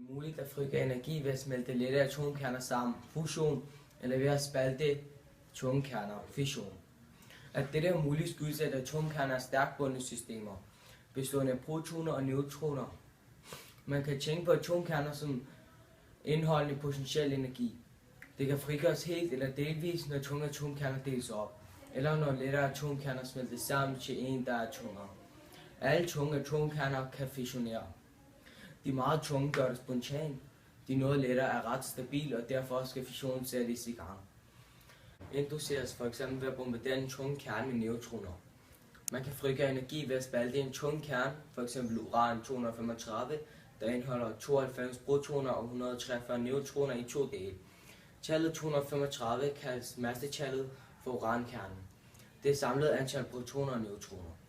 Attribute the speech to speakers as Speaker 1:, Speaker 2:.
Speaker 1: Det er muligt at frigøre energi ved at smelte lette atomkerner sammen, fusion, eller ved at spalte atomkerner, fission. At dette er muligt skyldes, at atomkerner er stærkt bundne systemer, bestående af protoner og neutroner. Man kan tænke på atomkerner som indeholdende potentiel energi. Det kan frigøres helt eller delvis, når tunge atomkerner deles op, eller når lettere atomkerner smeltes sammen til en, der er tungere. Alle tunge atomkerner kan fissionere. De meget tunge gør det spontant. De noget lettere er ret stabile, og derfor skal fissionen sættes i gang. Induceres for eksempel ved at bombardere en tung kerne med neutroner. Man kan frigøre energi ved at spalte en tung kerne, f.eks. uran-235, der indeholder 92 protoner og 143 neutroner i to dele. Tallet 235 kaldes massetallet for urankernen. Det er samlet antal protoner og neutroner.